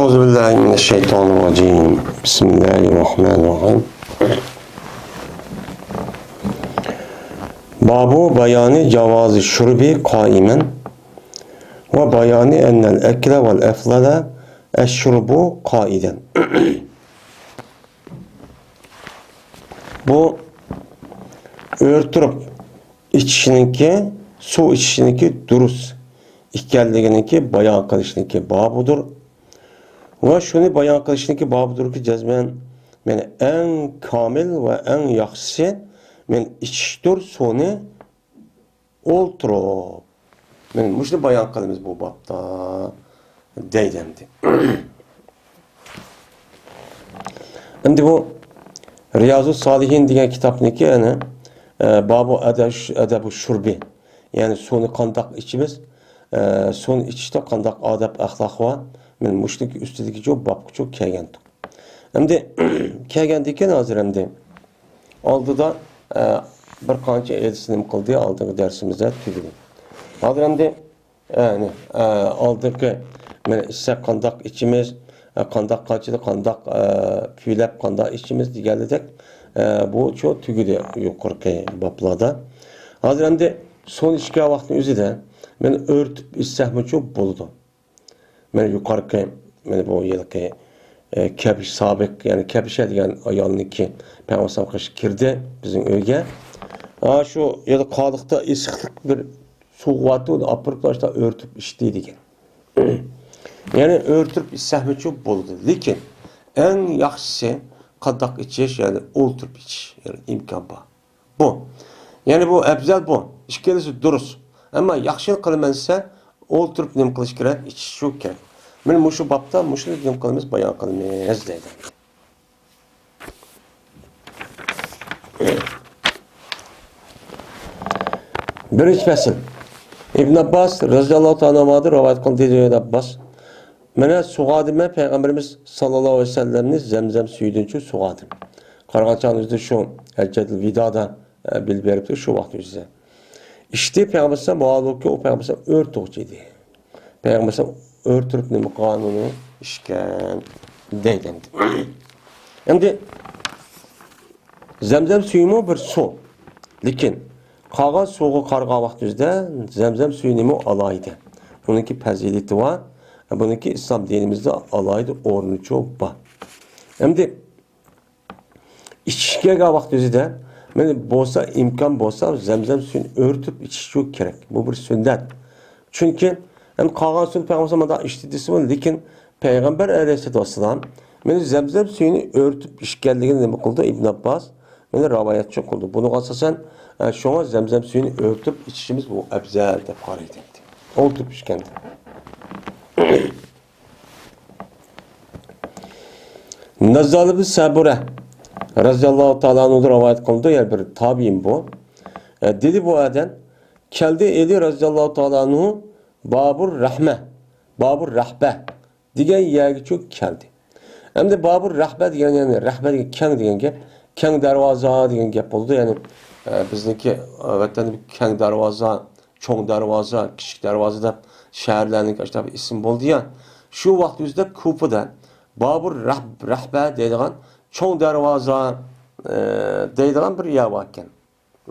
Euzubillahimineşşeytanirracim. Bismillahirrahmanirrahim. Babu bayani cavazi şurbi kaimen ve bayani ennel ekle vel eflale eşşurbu kaiden. Bu örtürüp içişininki, su içişininki durus. İkkelliğininki bayan kılışıninki babudur. Ve şunu bayan kılışıninki babudur ki cezmen yani en kamil ve en yaxşısı men içiştir sonu olturup. Men muşlu bayan kılımız bu babda deydemdi. Şimdi bu Riyazu Salihin diyen kitapniki yani babu edebu şurbi yani sonu kandak içimiz son içişte kandak adab ahlak var. Men muşluk üstüdeki çok bab çok kelgendik. Şimdi kelgendiki naziremdi. Aldı da bir kança edisinim kıldı aldığı dersimizde tüdüdü. Naziremdi yani aldığı men ise kandak içimiz kandak kaçıda kandak küylep kandak içimiz diğerledek bu çok tügüdü yukarı baplada. Hazırında son işgal vakti üzerinde ben örtüp istihmi çok buldu. Ben yukarı ben bu yılki kebiş sabık yani kebişe diyen ayalını ki Peygamber kış girdi bizim öyge. Şu ya da kalıkta ısıklık bir soğuğatı onu apırıklaşta örtüp içtiydi ki. Yani örtüp istihmi çok buldu. Lakin en yaxşısı kandak içiş yani olturup iç yani imkan bu. Yani bu ebzel bu. İşkelisi duruz. Ama yaxşılık kılmansa olturup nim kılış gerek, içiş şu gerek. Men muşu babda muşu nim kılmamız bayan kılmamız deydi. Birinci fasıl. İbn Abbas radıyallahu ta'ala anhu'dan rivayet kıldı İbn Abbas. Mene suğadıma Peygamberimiz sallallahu aleyhi ve sellem'nin zemzem suyudunçu suğadım. Kargaçanızda şu Elcedil Vida'da bilip veripti şu vakti üzere. İşte Peygamberimiz muhalık ki o Peygamberimiz örtüğüydü. Peygamberimiz örtürüp ne kanunu işken deylendi. Şimdi zemzem suyumu bir su. Lakin kağa suğu karga vakti üzere zemzem suyumu alaydı. Bununki peziliti var. Bununki İslam dinimizde alaydı ornu çok var. Şimdi içişkeye vakti üzere yani bolsa imkan bolsa zemzem suyunu örtüp içiş çok gerek. Bu bir sünnet. Çünkü hem kalan suyun Peygamber'e iştidisi var. Lakin Peygamber Aleyhisselatü Vesselam yani zemzem suyunu örtüp işgeldiğini demek oldu İbn Abbas. Yani rivayet çok oldu. Bunu asasen şu an zemzem suyunu örtüp içişimiz bu ebzelde para edildi. Örtüp işkendi. Nazzal ibn Sabure radıyallahu ta'ala anhu'da rivayet kıldı yer bir tabi'in bu. Dedi bu aden keldi eli radıyallahu ta'ala anhu babur rahme babur rahbe diyen yergi çok keldi. Hem de babur rahbe diyen yani rahbe diyen keng diyen gep keng darvaza diyen gep oldu yani bizdeki vatanı keng darvaza çoğun darvaza küçük darvaza da şehirlerinin kaç tabi isim oldu ya şu vakti yüzde Kufa'da babur rahbe dediğin çoğun darvaza deydiğin bir yer varken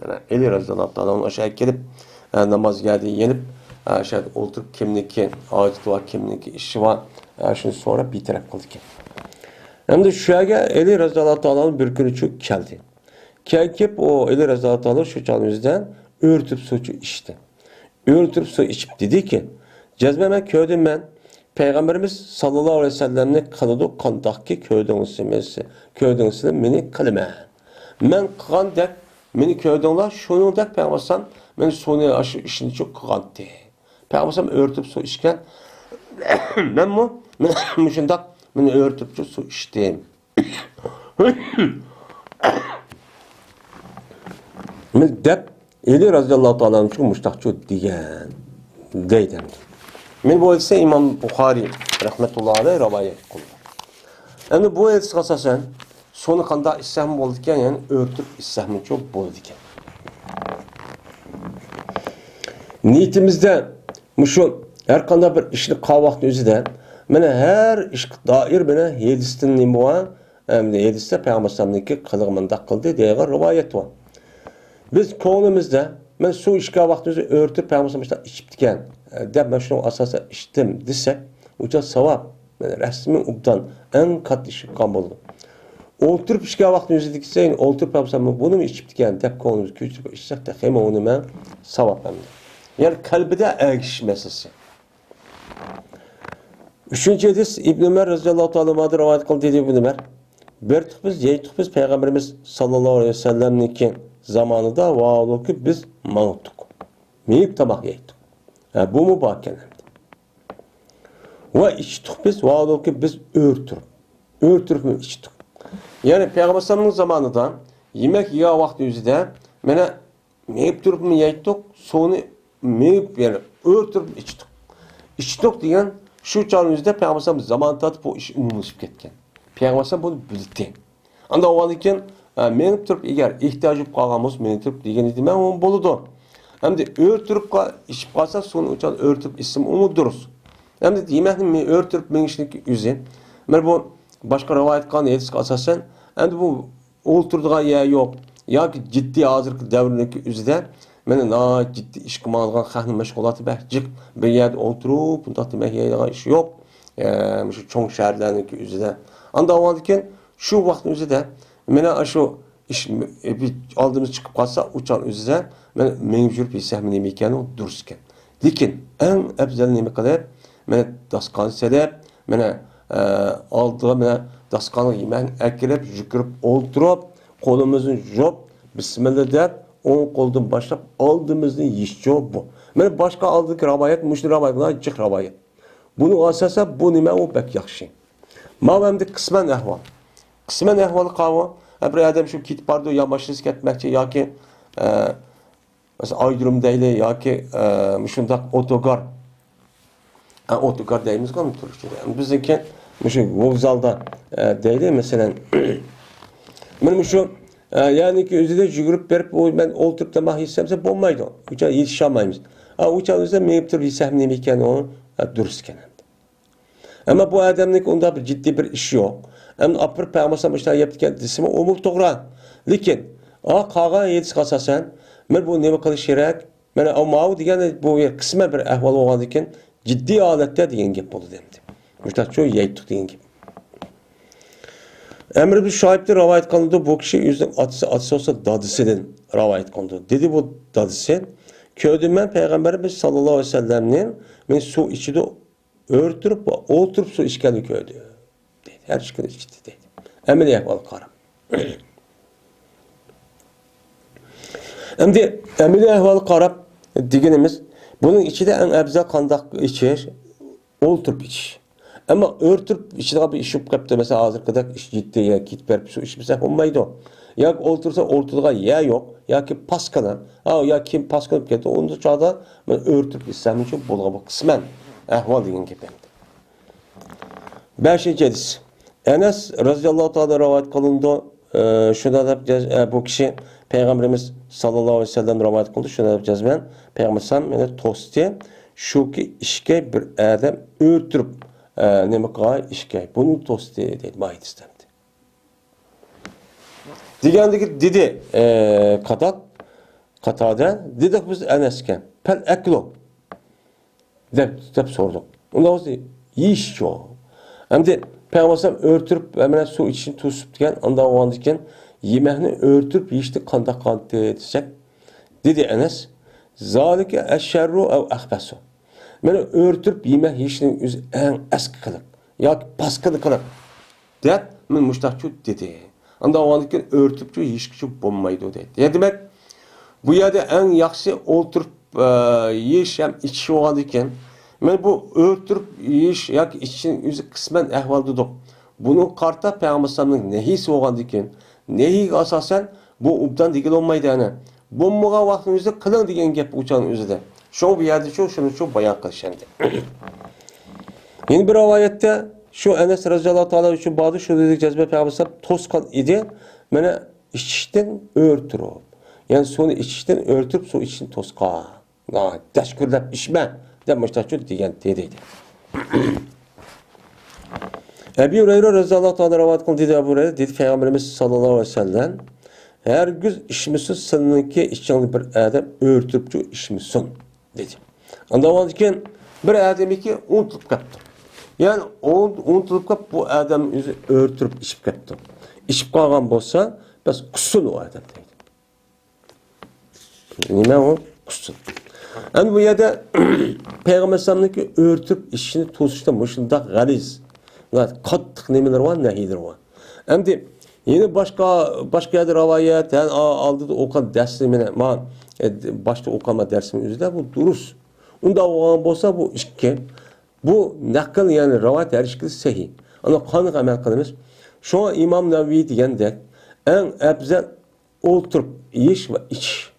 yani Eli Razı'dan onun aşağı gelip namaz geldi yenip aşağı oturup kimlik ayet var kimlik işi var şimdi sonra bir taraf kıldı ki hem de şu anda Eli Razı'nın bir günü çok geldi kelkip o Eli Razı'nın şu canımızdan örtüp suçu içti örtüp su içip dedi ki cezmeme köydüm ben Peygamberimiz sallallahu aleyhi ve sellem'ne kalıdı kandaki köydüğünüzü meni kalime. Men kandak meni köydüğünler şunu da Peygamber'den meni sonu aşı işini çok kandı. Peygamber'den örtüp su içken ben mu? Men şundak meni örtüp su içtim. Men dep Eli radıyallahu ta'ala şu müştakçı diyen deyden. Men bu ise İmam Bukhari rahmetullahi aleyh rivayet kıldı. Yani bu hadis asasen sonu kanda istiham oldukken yani örtüp istiham çok boldukken. Niyetimizde şu her kanda bir işlik kavaklı özü de Mana her iş dair bana yedistin nima var? Yediste Peygamber sallallahu kılığımında kıldı diye rivayet var. Biz ko'nglimizda men suv ishga vaqtimizni o'rtib Peygamber ichibdikan deb men shuni asosan ichdim desak, o'sha savob rasmiy ubdan eng qattiq chiqqan bo'ldi. O'ltirib ishga vaqtimizni diksayin, o'ltirib Peygamber buni mi ichibdikan deb ko'nglimiz ko'chirib ichsak da hem uni men savob hamda. Yani kalbida agish meselesi. Üçüncü hadis İbn Ömer radıyallahu ta'ala anhu rivayet kıldı dedi İbn Ömer. Biz Peygamberimiz sallallahu aleyhi ve sellem'ninki zamanında vaadoldu ki biz mağuttuk. Meyip tabak yeydik. Yani bu mu bakenemdi? Ve içtik biz vaadoldu ki biz örtürüp mü içtik? Yani Peygamber sallallahu zamanında yemek yiyen vakti yüzüde mene meyip durup mu yeydik? Sonra meyip yani örtürüp içtik. İçtik diyen şu çağın yüzüde Peygamber sallallahu zamanında bu iş umumlaşıp ketken. Peygamber sallallahu bunu bildi. Anda o vakiken menip turib eğer ihtiyacı qalğanmız menip turib degan edi men onu boludu. Hamda örtürüp içip qalsa sonu uçan örtüp isim onu durus. Hamda yemekni men örtürüp menişlik yüzün. Men bu başka rivayet qilgan hadisga asosan endi bu o'ltirdigan yer yo'q yoki ciddi hozirgi davrniki yüzüde men ciddi ish qilmaydigan xahni mashg'uloti bahjiq bir yerda o'tirib bunda demak yeydigan ish yo'q. Shu cho'ng shaharlarniki yüzüde. Anda o vakiken şu vaqtın yüzüde mena şu iş aldığımız çıkıp kalsa uçan üzere men jurib yesam nima ekani duruskan. Lekin eng afzal nima qilib men dasqon selib mena oldiga mena dasqonni yeman akilib yugurib o'ltirib qo'limizni yuvib bismillah deb o'ng qo'ldan boshlab oldimizni yeyishcho bu. Men boshqa oldiki rivoyat mushri rivoyatlar jiq rivoyat. Buni asosan bu nima u bak yaxshi. Mavamda qisman ahvol. Qismen ehvalı qavı, bir adam şu kitib bardı ya maşinist ketmekçi ya ki mesela aydırım deyli ya ki şundaq otogar deyimiz qanı Türkçe. Yani bizdeki şu vokzalda deyli mesela men şu yani ki özüde jugurib berip ben olturup da mah yessemse bolmaydı. Uça yetişemaymiz. Uça özde meyip tur yesem nemi ekan o durus ekan. Ama bu adamlık onda bir ciddi bir iş yok. Hem apır peygamber başta yaptıkken desimi umul doğru. Lekin qağa yetiş qasasan men bu nima qilish kerak? Mana amav degan bu qisma bir ahvol bo'lgan ekan, ciddi holatda degan gap bo'ldi demdi. Mushta shu yeytdik degan gap. Emr bir şahitli rivayet kılındı. Bu kişi yüzden atısı olsa dadısından rivayet kılındı. Dedi bu dadısı köydüm ben Peygamberimiz sallallahu aleyhi ve sellem'nin men su içide örtürüp oturup su içkeni köydü. Dedi. Her çıkın içti dedi. Emine yapmalı karım. Şimdi emine ehvalı karab diginimiz bunun içi de en ebzel kandak içer oturup iç. Ama örtüp içine bir işip kaptı mesela hazır kadar iş ciddi ya git verip su içmese olmaydı o. Ya otursa ortada ya yok ya ki paskana ya kim paskanıp geldi onu da çağda ben örtüp istemem için bulga kısmen ehval deyin gibi. 5. hadis. Enes radıyallahu ta'ala rivayet kılındı. Şuna da bu kişi Peygamberimiz sallallahu aleyhi ve sellem rivayet kıldı. Şuna da yapacağız ben. Peygamber sallallahu aleyhi ve sellem tosti şu ki işke bir adam örtürüp nima qilay ishga buni to'sti deydi maydistamdi degandagi dedi qatada dedik biz Enesga pal aklo deb sorduk. Unda o'zi yeyish yo'q. Endi Peygamber örtürüp hemen su için to'sib degan anda o'g'an ekan yemekni örtürüp yeyishni qanday qildi desek dedi Enes zalika ash-sharru aw akhbasu. Meni örtüp yemek yeyishning o'zi eng eski qilib yoki paskili qilib deb men mushtaqchu dedi. Anda o'g'andan örtüpchu yeyishchi bo'lmaydi dedi. Demak bu yerda eng yaxshi o'tirib yeyish ham ichish bo'lgan ekan. Men bu örtüp yeyish yoki içishning o'zi qisman ahvol dedik. Buni qarta Peygamberning nehisi bo'lgan ekan. Nehiga asosan bu ubdan degil olmaydi ana. Bo'lmagan vaqtingizda qiling degan gap o'chan o'zida. Şu bir yerde şu bayan kılışandı. Yeni bir rivayette şu Enes radıyallahu ta'ala için bazı şu dedik cezbe Peygamber toskan idi. Mene içişten örtür o. Yani sonu içişten örtüp su için toska. Teşekkürler içme. Demişler şu diyen dediydi. Ebu Hureyre radıyallahu ta'ala rivayet kıldı dedi Ebu Hureyre dedi Peygamberimiz sallallahu aleyhi ve sellem her güz işimisin sınınki işçilik bir adam örtüpçü işimisin dedi. Ondan olurken bir adam ki unutulup kaptı. Yani unutulup kap bu adam yüzü örtürüp işip kaptı. İşip kalgan bolsa bas kusun o adam deydi. Nime o? Kusun. Yani bu yerde Peygamber sallallahu örtüp işini tutuşta muşunda galiz. Kattık nemeler var, nehidir var. Şimdi yine başka yerde rivayet yani aldı da okan derslimine başta okama dersimin üzerinde bu durus. Onda olan bolsa bu işki bu nakil yani rivayet her işki sahih. Ana kanık amel kılımız. Şu an İmam Nevevi degende en ebzel oturup yiyiş ve iç.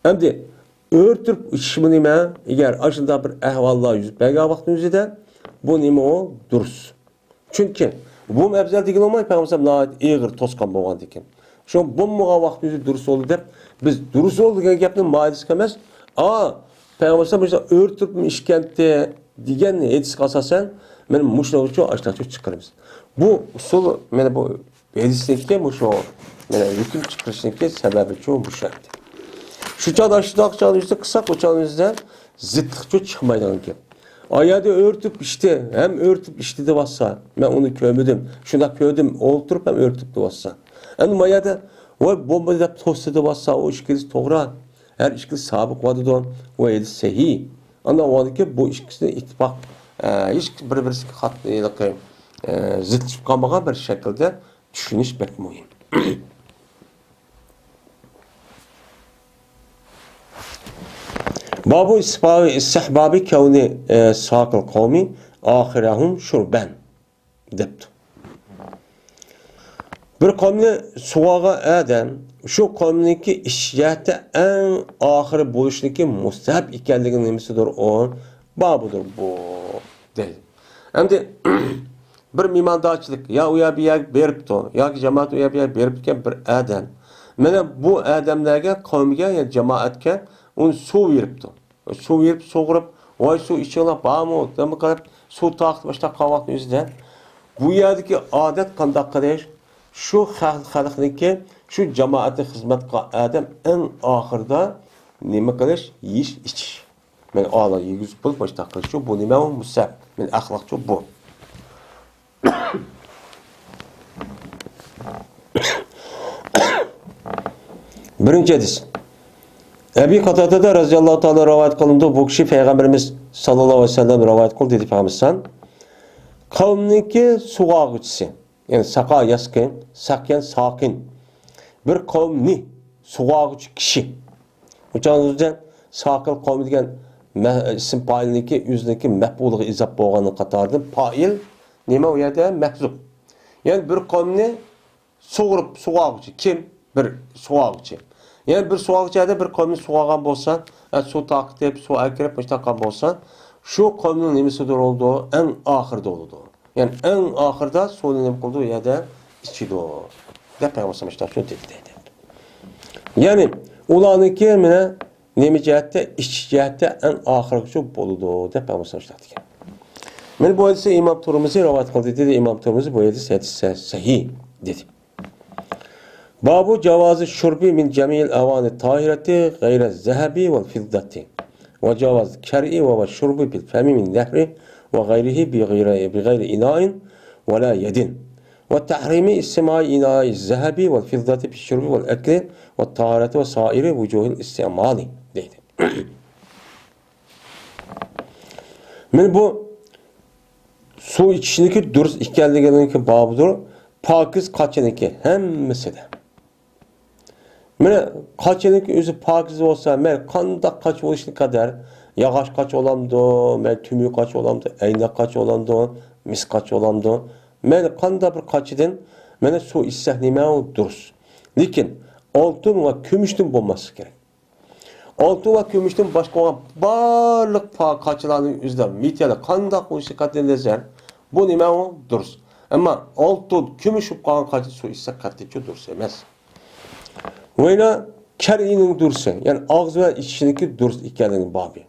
Şimdi örtüp içimi nime eğer aşında bir ehvallah yüzüp belga vaktimizde bu nime o durus. Çünkü bu mebzel degen olmay Peygamber eğir toskan bolgan deken. Şu bu muga vaktimizde durus oldu dep biz durus oldu degan gapni ma'lis emas. Peygamber örtüp işkentde degen hadis asasen men muşnavçu açlaçı çıkarımız. Bu usul men bu hadisdeki muşo men hüküm çıkarışındaki sebebi çoğu muşakti. Şu çağdaşlıkçalıyızda kısa koçalıyızda zıtlıkçı çıkmaydan ki. Ayadı örtüp işte hem örtüp işte de bassa ben onu kömüdüm. Şuna köydüm oturup hem örtüp de bassa. Yani mayada o bomba da tostu da bassa o işkisi toğra. Her işkisi sabık vadı don o eli sehi. Anlamadı ki bu işkisine ittifak hiç birbirisi katlığı zıt çıkamagan bir şekilde düşünüş pek mühim. Babu istihbabi kevni sakıl kavmi ahirahum şurben depti. Bir kavmini suvaga eden şu kavmindeki işyette en ahir buluşundaki mustahab ikenliginin nemisidir o babudur bu değil. Hem de bir mimandağçılık ya uya bir yer beripti ya ki cemaat uya bir yer beripken bir adam. Mene bu adamlarga kavmiga yani cemaatga onu su veripti. Su verip soğurup vay su içiyorlar bağımı demir kalıp su taktı başta kahvaltı yüzünden. Bu yerdeki adet kandak kardeş şu halkındaki şu cemaate hizmet adam en ahırda nime kardeş yiyiş iç. Men ağla yüz bulup başta kardeş bu nime o musab. Men ahlakçı bu. Birinci hadis. Ebi Katada'da razıyallahu ta'ala rivayet kılındı. Bu kişi Peygamberimiz sallallahu aleyhi ve sellem rivayet kıldı dedi Peygamberimiz. Kavmniki suğa güçsi. Yani saka yaskın, sakyan sakin. Bir kavmni suğa güç kişi. Uçağınızda sakıl kavmi degen isim pailindeki yüzdeki mehbuluğu izap boğanı katardı. Pail nime o yerde mehzub. Yani bir kavmni soğurup suğa güçü. Kim? Bir suğa güçü. Yani bir suağıcıda bir kavmin suağan bolsa, su takip, su akirip müştakan bolsa, şu kavmin nemisidir olduğu en ahırda oldu. Yani en ahırda suyun nem olduğu yerde içi o. De Peygamber işte şunu dedi. Yani ulanıki mine nemi cihette, iç cihette en ahırcı boludu. De Peygamber işte dedi. Men bu hadise İmam Tirmizi rivayet kıldı dedi. İmam Tirmizi bu hadise sahih dedi. Babu cevazı şurbi min cemil avani tahireti gayre zehebi ve fiddati ve cevaz ker'i ve şurbi bil femi min nehri ve gayrihi bi gayri ina'in ve la yedin ve tahrimi istimai ina'i zehebi ve fiddati bi şurbi ve ekli ve tahireti ve sairi vücuhil istimali deydi. Men bu su içindeki dürüst ikenliğindeki babudur. Pakiz kaçıniki hemmesi de. Mene kaçıniki özü pakiz olsa, men kanda kaç oluşun kadar, yağaç kaç olamdı, men tümü kaç olamdı, eynek kaç olamdı, mis kaç olamdı. Men kanda bir kaçıdın, mene su içsek o duruz. Lekin altın ve kümüştün bulması gerek. Altın ve kümüştün başka olan barlık kaçılarının üzerinde mityada kanda oluşun kadar lezer, bu o duruz. Ama altın, kümüşüp kalan kaçı su içsek katlıca duruz emez. Veyna ker'inin dursa, yani ağız ve içindeki durs ikenliğinin babi.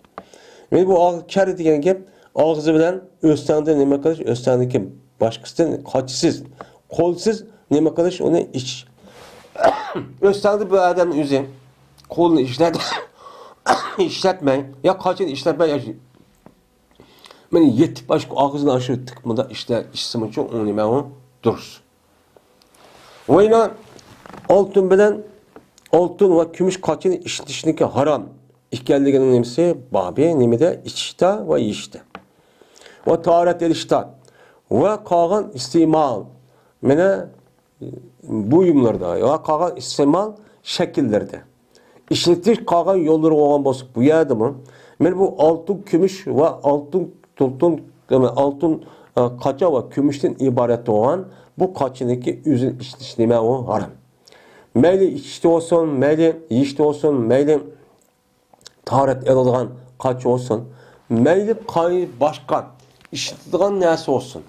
Ve bu ağız ker degen gep Ağzı bilen östende nime kılış, östendeki başkasından kaçsız, kolsuz nime kılış onu iç. Östende bu adam üzü kolunu işletmeyin. Ya kaçın işletmeyin. Ben yetip başka ağzını aşırı tıkmada işte işsim için onu nime o durur. Oyna altın bilen altın ve gümüş kaçın işletişindeki haram. İhkelliğinin nemsi babi nemide içte ve işte. Ve taharet elişta. Ve kalan istimal. Mene buyumlarda ve kalan istimal şekillerde. İşletiş kalan yolları olan bozuk bu yerdi mi? Men bu altın, gümüş ve altın kaça ve gümüşten ibaret olan bu kaçındaki üzün işletişine o haram. Meyli içte olsun, meyli yiyişte olsun, meyli taharet edilgan kaç olsun, meyli başka işletilgan nesi olsun.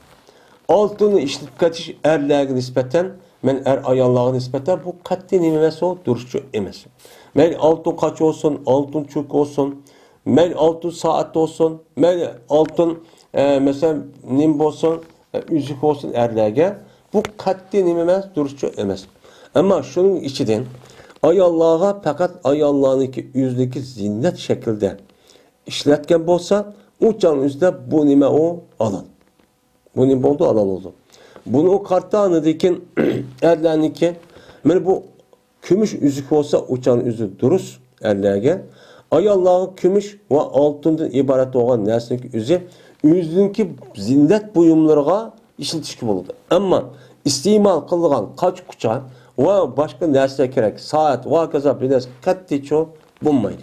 Altını işletkatiş erlerine nispeten, men er ayarlarına nispeten bu katli nimesi o duruşu emes. Meyli altın kaç olsun, altın çuk olsun, meyli altın saat olsun, meyli altın mesela nim olsun, yüzük olsun erlerge, bu katli nimesi duruşu emes. Ama şunun içinden ay Allah'a fakat ay Allah'ınki yüzdeki zinnet şekilde işletken bolsa o canın yüzde bu nime o alın. Bu nime oldu alal oldu. Bunu o kartta anıdaki erlerindeki yani bu gümüş yüzük olsa o canın yüzü duruz erlerge. Ay Allah'ın gümüş ve altından ibaret olan nesneki yüzü yüzünki zinnet buyumlarına işletiş gibi oldu. Ama istimal kılgan kaç kuça ve başka narsa gerek saat ve kaza bir narsa katli çok bulmaydı.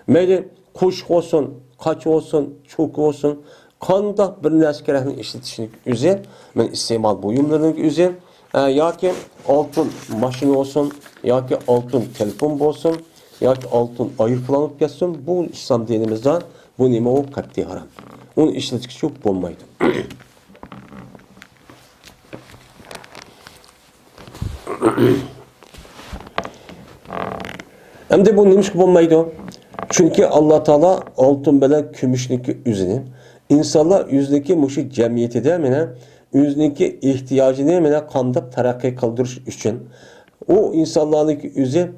Meyli kuş olsun, kaç olsun, çok olsun, kanda bir narsa gerekli işletişini üzeri, ben istimal buyumlarının üzeri, ya ki altın maşini olsun, ya ki altın telefon olsun, ya ki altın ayırpılanıp geçsin, bu İslam dinimizde bu nime o katli haram. Onun işletişi çok bulmaydı. Hem de bu neymiş bulmaydı. Çünkü Allah Teala altın bilen gümüşniki üzünü insanlar yüzdeki muşu cemiyeti de mene yüzdeki ihtiyacını mene kanda terakki kıldırış için o insanların yüzü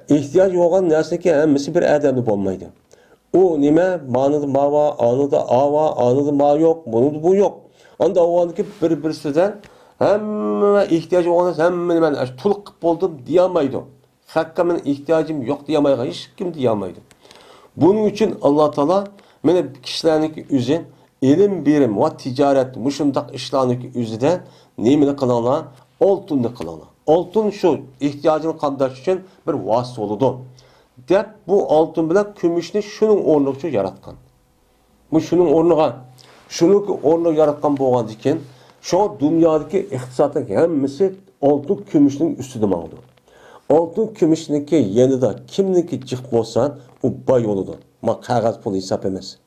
ihtiyaç olan nerseki hemmesi bir erdemli bulmaydı. O nime manıdı mava, anıda ava, anıdı ma yok, bunu bu yok. Anda o andaki bir sözden hem ihtiyacı olan hem ben tuluk buldum diyemaydı. Hakka men ihtiyacım yok diyemaydı. Hiç kim diyemaydı. Bunun için Allah Teala mene kişilerdeki üzün ilim birim ve ticaret muşundak işlerindeki üzüden nemini kılanlar altında kılanlar. Altın şu ihtiyacını kandaş için bir vasıta oldu. Dep bu altın bilen gümüşünü şunun ornuğu yaratkan. Bu şunun ornuğa, şunun ornuğu yaratkan boğan diken, şu dünyadaki iktisatın hemmesi altın gümüşünün üstüne mağdur. Altın gümüşününki yenida kimniki cık bolsan o bay oludu. Ma kağıt pulu hesap emez.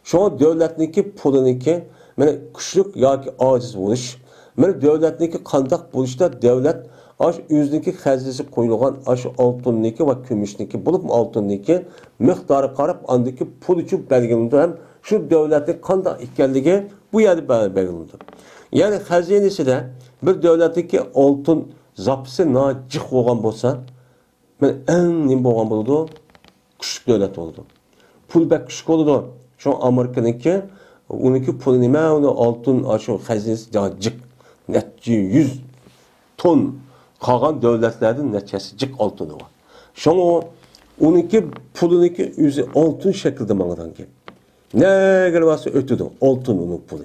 Şu devletniki puluniki mene küçük yoki aciz buluş. Mene devletniki kandak buluşta devlet aş yüzdeki xəzinəsi qoyulğan aş altındakı və gümüşdəki bulub altındakı miqdarı qarab andakı pul üçün belgilindi. Hem şu devletin qanda ikənligi bu yerdə belgilindi. Yani xəzinəsi də bir devletdəki altın zapısı nacıq olğan bolsa, mən ən nim olğan buldu, küçük devlet oldu. Pul bək küçük oldu. Şu Amerikanınki, onunki pulu nimə, onu altın aşı xəzinəsi cıq, netçi 100 ton kalan devletlerin neçesicik altını var. Şu an onunki pulununki yüzü altın şekilde mağadan ki. Ne gelmesi ötüdü. Altın onun pulu.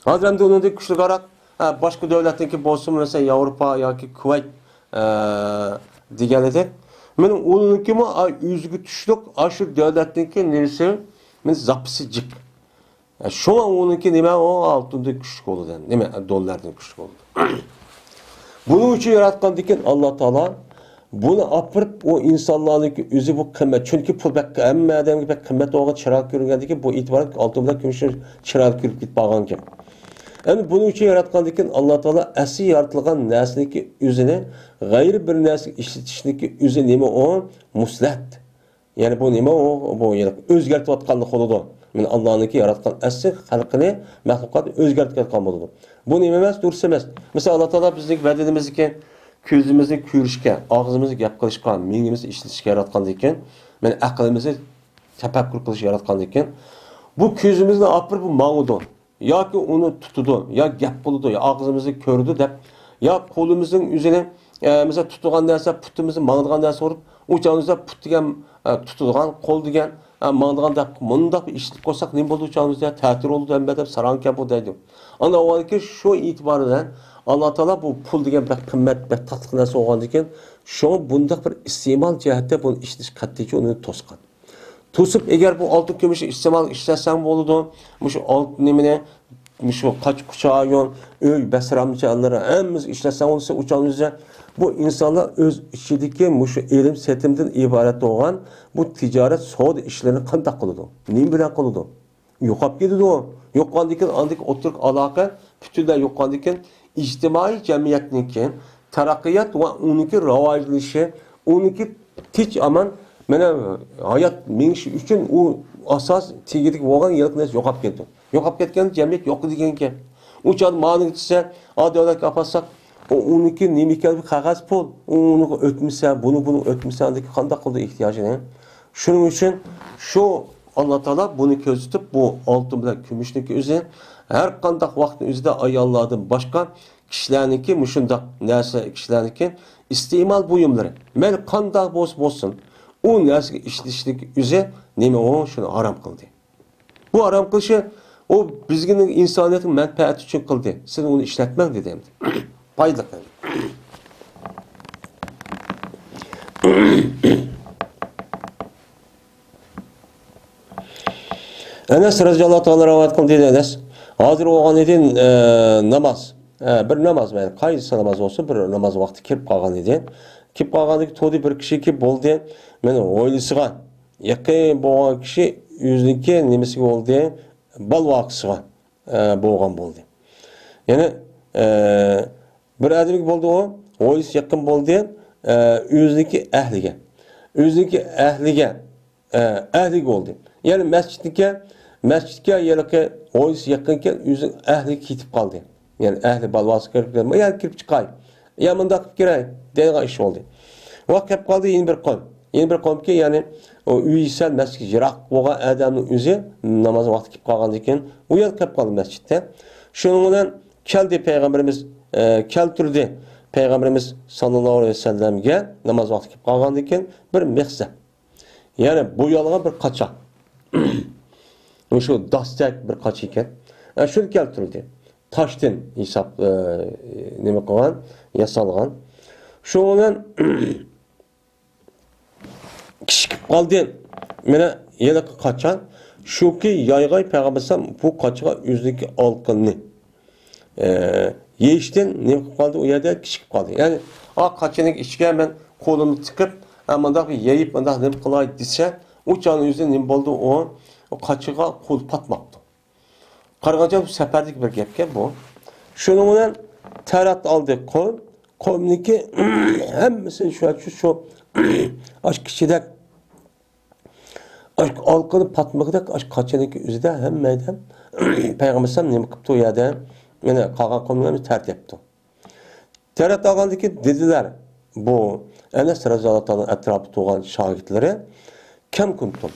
Hazremde onun da küçük olarak başka devletteki bolsun mesela Avrupa ya ki Kuveyt diğerleri. Benim onunki mi yüzgü tüşlük aşırı devletteki neresi zapsıcık. Şu an onunki nime o altında küçük oldu. Değil mi? Dolardan küçük oldu. Bunun için yaratkan diken Allah Teala bunu apırıp o insanların yüzü bu kıymet. Çünkü pul bek emme adam gibi kıymet olan çırak görüngen ki bu itibarı altında gümüşün çırak görüp git bağlan ki. Yani bunun için yaratkan diken Allah Teala esi yaratılgan nesneki yüzüne gayri bir neslik işletişindeki yüzü nime o muslet. Yani bu nime o bu yani özgertip atkanlık oldu. Men Allah'nınki yaratgan asli xalqini, mahluqat o'zgartirgan bo'ladi. Bu nima emas, durust emas. Mesela Allah Taala bizning badanimizdagi ko'zimizni ko'rishga, og'zimizni gap qilishga, miyamizni ishlatishga yaratgan ekan, men aqlimizni tafakkur qilish yaratgan ekan. Bu ko'zimizni opir bu ma'udu. Yoki uni tutudi, yo gap qildi, yo og'zimizni ko'rdi deb, yo qo'limizning o'zini mesela tutgan narsa, putimizni mangdigan narsa urib, u jonimizda put degan tutadigan, qo'l degan mangdigan deb mundaq ishlatib qo'ysak, nima bo'ldi u jonimizda? Ta'tir oldu deb saranka bu deydi. Ana o'yki shu e'tibordan Allah Taala bu pul degan bir qimmat, bir tatlı narsa bo'lgandan keyin, shu bundaq bir iste'mol jihatda buni ishlash qattiqcha uni to'sgan. To'sib, agar bu oltin kumushni iste'mol ishlasang bo'ladi, shu oltin nimani, shu qoch quchoyon, uy basramchilar hammamiz ishlasang bo'lsa, uchamizda bu insonlar o'z ichidagi shu ilm setimdan iborat bo'lgan bu tijorat, savdo ishlarini qanday qiladi? Nima bilan qiladi? Yo'qolib ketadi. Yo'qolgandan keyin andik o'tirq aloqa butunlay yo'qolgandan keyin ijtimoiy jamiyatniki taraqqiyot va uniki rivojlanishi, uniki tinch aman mana hayot menishi uchun u asos tegidik bo'lgan yirik narsa yo'qolib ketdi. Yo'qolib ketgan jamiyat yo'q deganki. Uçad ma'ni desa, davlatga apasaq, uniki nima ekan qog'oz pul, uni o'tmasa, buni o'tmasa deb qanday qildi ehtiyojini. Shuning uchun shu Allah Taala buni ko'rsatib, bu oltin bilan kumushniki o'zi har qanday vaqtning o'zida ayollardan boshqa kishilarniki mushundaq narsa kishilarniki iste'mol buyumlari. Men qanday bo'lsin, u narsaga ishlashlik o'zi nima o shuni harom qildi. Bu harom qilishi o bizning insoniyatning manfaati uchun qildi. Siz uni ishlatmang dedi endi. Foyda qildi. Enes radhiyallohu ta'ala rivoyat qildi Enes. Hozir o'g'an edi namoz. Bir namoz, yani qaysi namoz olsa bir namoz vaqti kirib qolgan edi. Kirib qolgandagi to'di bir kishi ki bo'ldi. Meni o'ylisiga yaqin bo'lgan kishi o'ziniki nimasiga bo'ldi? Balvoqisiga bo'lgan bo'ldi. Ya'ni bir odamga bo'ldi o, o'ylisi yaqin bo'ldi, o'ziniki ahliga. O'ziniki ahliga bo'ldi. Yani masjidga yalaqi o'ylisi yaqinga o'zi ahli ketib qoldi. Yani ahli balvoqisi kirib keldi. Ya kirib chiqay. Ya bunda qilib kiray degan ish bo'ldi. Vaqt kelib qoldi yana bir qavm. Yeni bir qavmga yani o üysel mescid jiroq bo'lgan odamning o'zi namoz vaqti kelib qolgandan keyin u yer kelib qoldi masjidda. Shuning bilan keldi payg'ambarimiz keltirdi. Payg'ambarimiz sallallohu alayhi vasallamga namoz vaqti kelib qolgandan keyin bir mehsa. Yani bu yolga bir qachoq. Shu dastak bir qachoq ekan. Shuni keltirdi. Toshdan hisob nima qilgan, yasalgan. Shu bilan kishi qoldi. Mana yana qachoq shuki yayg'ay payg'ambarsan bu qachoqqa o'zligi olqinni yeyishdan nima qoldi u yerda kishi qoldi. Ya'ni qachoqning ichiga men qo'limni tiqib, amandaq yeyib, mandaq nima qilay desa, u jonning o'zida nima bo'ldi o qachoqqa qo'l patmaqdi. Qarag'ancha bu safarlik bir gapga bu. Shuning bilan tarat oldi qo'mniki hammasi shu aş kişiler aş alqını patmaqdak aş qaçaniki o'zida hammadan payg'ambar sallam nima qilibdi u yerda mana qolgan qavmlarni tartibdi. Tarat olgandiki dedilar bu Enes radhiyallohu ta'ala atrofida turgan shogirdlari kim kuntum?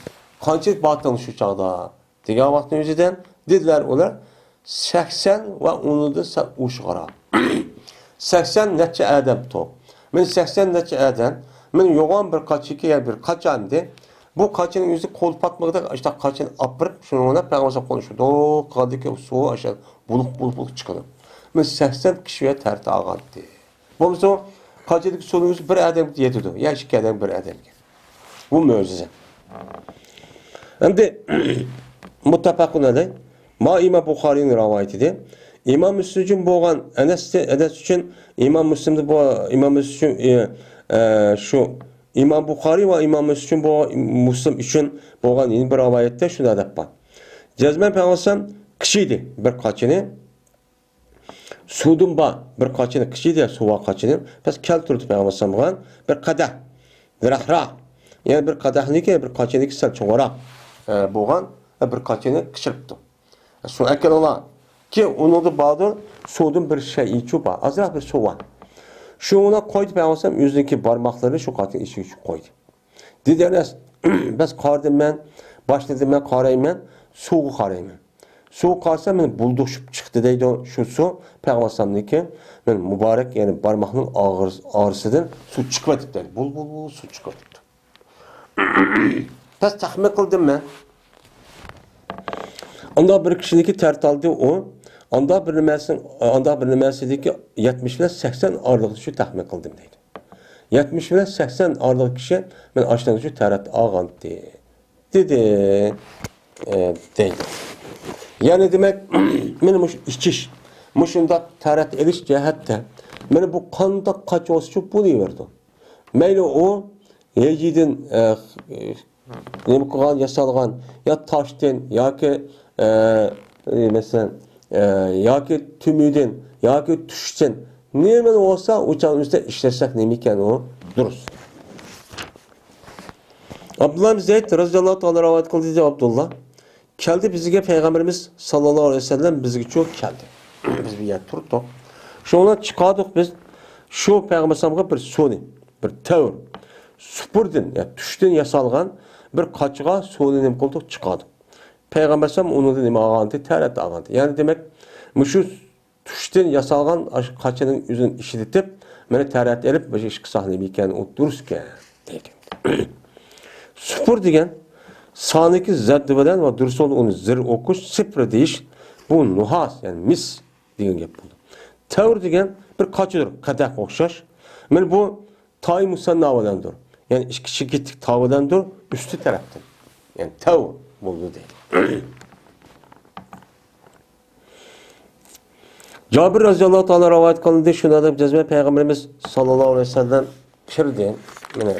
Qancha batın shu chaqda degan vaqtning o'zidan dedilar ular 80 va unida ushg'ara. 80 necha adam to. Men 80 necha adam men yo'g'on bir qaçiki ya bir qaçandı. Bu qaçının o'zi qo'l patmaqda işte qaçını apırıp şunu ona payg'ambar konuşuyordu. O qadiki suv aşağı buluk chiqadi. Men 80 kishiga tarti olgandi. Bo'lmasa qaçidagi suvimiz bir adam yetadi. Ya ikki adam bir adamga. Bu mo'jiza. Endi muttafaqun alayh ma İmam Buxoriyning rivoyatida İmam Müslim bo'lgan Enes uchun İmam Müslimda bu İmam Müslim şu İmam Buxoriy ve İmam Müslim bu Müslim için bo'lgan yeni bir rivoyatda shunday deb bor. Jazman payg'ambar kishiydi bir qaçini suvdan ba bir qaçini kishiydi suv qaçini pes keltirdi payg'ambar bo'lgan bir qadah bir rahra yani bir qadahniki bir qaçiniki sal cho'g'roq bo'lgan bir kaçını kışırıptı. Su ekel ola ki onu da bağdır soğudun bir şey içi var. Azıcık bir su var. Şu ona koydu ben olsam yüzündeki parmakları şu katın içi koydu. Dediler bes kardım ben başladım ben karayım ben soğuk karayım ben. Soğuk karsa ben bulduşup çıktı deydi şu su. Peygamber'deki ben mübarek yani parmağının ağrısıdan su çıkıp dedi. Bul su çıkıp. Pes tahmin kıldım ben. Onda bir kişideki tertaldı o. Onda bir nimesideki 70 ile 80 ağırlık şu tahmin kıldım deydi. 70 ile 80 ağırlık kişi ben aşağıdan şu terat ağan dedi. Deydi. Yani demek benim içiş muşunda terat eliş cihette beni bu kanda kaç olsun bu diye verdi. Meyli o yecidin ne kadar yasalgan ya taştan ya ki mesela ya ki tümüden ya ki tüşten ne olsa uçağın üstte işlesek neyken o duruz. Abdullah bin Zeyd radıyallahu ta'ala rivayet kıldı diye Abdullah. Keldi bizge Peygamberimiz sallallahu aleyhi ve sellem bizge çok keldi. Biz bir yer tuttuk. Şuna çıkardık biz. Şu Peygamberimize bir suni, bir tevr. Süpürdün, ya düştün yasalgan bir kaçığa suni nem kıldık çıkardık. Peygamberimiz onu da neme ağandı, terette ağandı. Yani demek şu düştün yasalgan kaçının yüzünü işitip beni terette elip bir iş kısahne iken o dururken deyken. Süpür degen saniki zeddiveden ve dursun onu zir okuş sıfır deyiş bu nuhas yani mis degen gap buldu. Tevr degen bir kaçıdır kadak okşaş. Men bu tay musannavadandır. Yani iki kişi gittik tavadandır üstü taraftan. Yani tevr buldu değil. Cabir radıyallahu ta'ala rivayet kılındı. Şuna da cezme Peygamberimiz sallallahu aleyhi ve sellem kirdi. Yani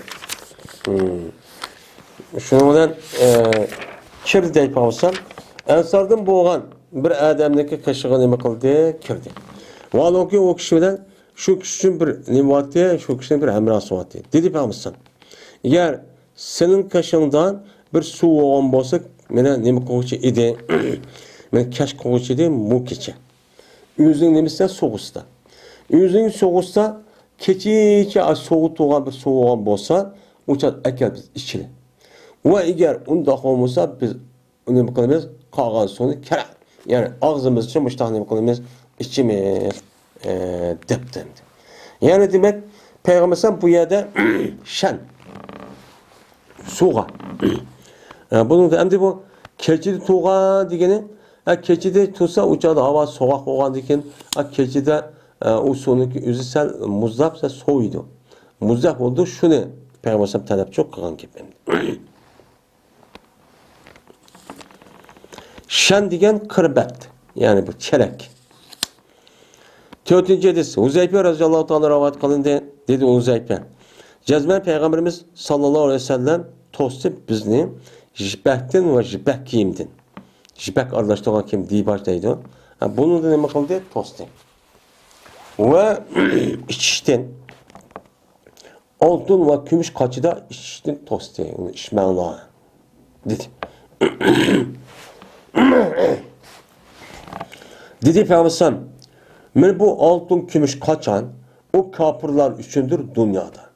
şundan kirdi deyip alsam Ensardan boğan bir adamdaki kaşığı nime kıldı kirdi. Valla ki o kişi bilen şu kişinin bir nimvati, şu kişinin bir emrası vati. Dedi Peygamberimiz eğer senin kaşığından bir su olan bolsa mene nime koğuçu idi. Men kaş koğuçu idi mu keçe. Yüzün nemisi soğusta. Yüzün soğusta keçi soğut olan bir su olan bolsa uçat ekel biz içili. Ve eğer onda olmasa biz nime kılımız kağan sonu kere. Yani ağzımız için müştah nime kılımız içimiz deptemdi. Yani demek Peygamberimiz bu yerde şen suğa. Bunun da hem bu keçidi tuğan degeni keçide tutsa uçada hava soğuk olan degen keçide o sonunki yüzü sel muzdapsa soğuydu. Muzdap oldu şunu Peygamberimiz talep çok kılan gibi. Şen degen kırbet. Yani bu çelek. Dördüncü hadis. Huzeyfe radıyallahu ta'ala rivayet kılındı. Dedi Huzeyfe. Cezmen Peygamberimiz sallallahu aleyhi ve sellem tostu bizni jibektin ve jibek kiyimdin. Jibek arlaştığı kim diye başlaydı. Bunu da ne kıldı? Tostu. Ve içiştin. Altın ve gümüş kaçıda içiştin tostu. Onu içmeyen Allah'a. Dedi. Dedi Peygamberimiz men bu altın gümüş kaçan o kafirler üçündür dünyada.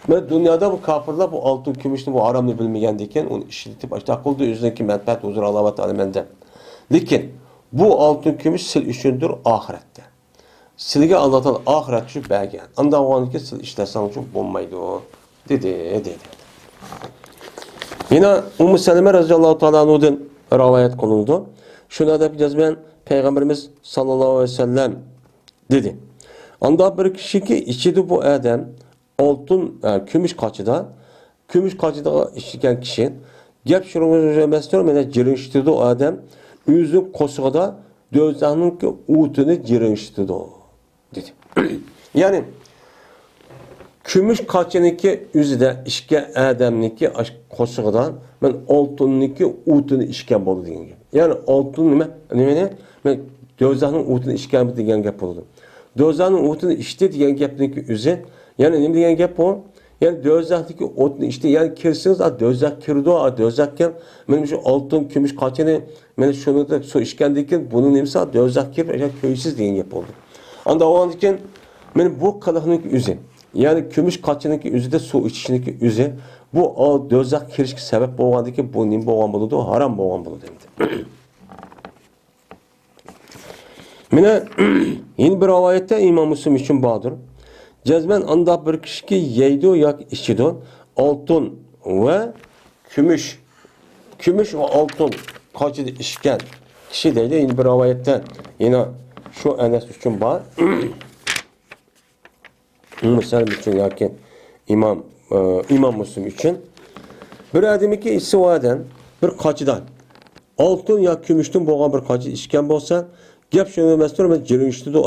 Ve dünyada bu kafirler bu altın gümüşünü bu aramını bilmeyendiyken onu işletip açta kıldı yüzündeki menfaat huzur alamet alemende. Lakin bu altın gümüş sil üçündür ahirette. Silge Allah'tan ahiret şu belge. Anda o anki sil işlesen çok bulmaydı o. Dedi. Yine Ümmü Seleme radıyallahu ta'ala anhu'dan rivayet kılındı. Şuna da bileceğiz ben Peygamberimiz sallallahu aleyhi ve sellem dedi. Anda bir kişi ki içiydi bu adam altın gümüş kaçıda içiken kişi gep şurumuz mesleği mene cirinştirdi o adam yüzün kosuğda dözanın ki utunu cirinştirdi o dedi. Yani gümüş kaçınınki yüzü de işke adamınki kosuğdan ben altınınki utunu işken bolu diyeyim. Yani altın ne? Ben dözanın utunu işken bu diyen gap oldu. Dözanın utunu işte diyen gapniki yüzü yani ne diyen gap o? Yani dözəktəki ot işte yani kirsiniz a dözək kirdi a dözəkken benim şu altın kümüş kaçını ben şunu da su işkendikin bunun nemsi a dözək kir yani köysiz deyin yapıldı. Anda o andiken benim bu kalıqnınki üzü yani kümüş kaçınınki üzü de su içişiniki üzü bu o dözək kirişki sebep boğandikin bu nem boğan buludu haram boğan buludu demdi. Mine yeni bir rivayette İmam Müslim için bağdır. Cezmen anda bir kişi ki yeydi yak içido altın ve gümüş ve altın kaçı işken kişi değil yine bir rivayette yine şu Enes için var. Müslim için yakin İmam Müslim için bir adamı ki istivaden bir kaçıdan altın ya gümüşten boğan bir kaçı işken bolsa gap şunu mestur men jirinişdi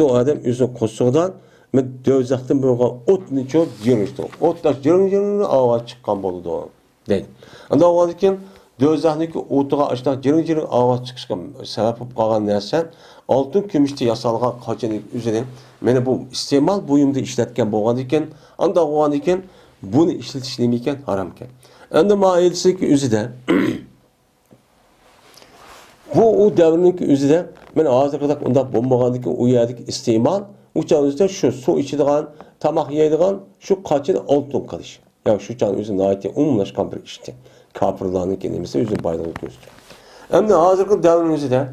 o adam üzü kosuğdan men dözəkdən boğan ot neçə jirinişdi. Otlar jirin avaz çıqqan boldu o. Deyil. Anda o vaxtkin dözəkdəki otuğa açdan jirin avaz çıxışqa səbəb olub qalğan nəsə altın gümüşdə yasalğan qaçının üzərindən məni bu istemal buyumda işlətkən bolğan ekan, anda o vaxtkin bunu işletiş neymiken haram ekan. Anda mailisi ki üzü de bu o devrinin üzü de ben ağzı kadar onda bombağandaki uyadık istimal uçağınızda şu su içidiğen tamak yediğen şu kaçın altın kalış. Yani şu can üzerine ait umumlaşkan bir işte. Kapırlarının kendimize üzüm bayrağı gösteriyor. Hem de ağzı devrinin üzü de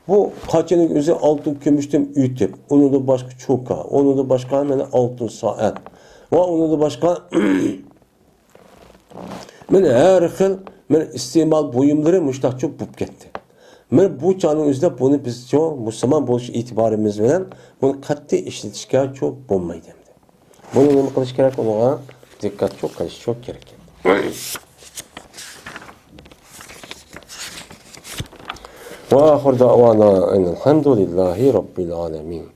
bu kaçının üzü altın gümüşten ütüp onu da başka çoka, onu da başka yani altın saat ve onu da başka ben her xil ben istimal buyumları müştahçı bup gitti. Ben bu canın üzerinde bunu biz çok Müslüman buluş itibarımız bilen bunu katli işletişke çok bulmaydı. Bunu ne kılış gerek ona dikkat çok kılış çok gerek. Ve ahir davana enelhamdülillahi rabbil alemin.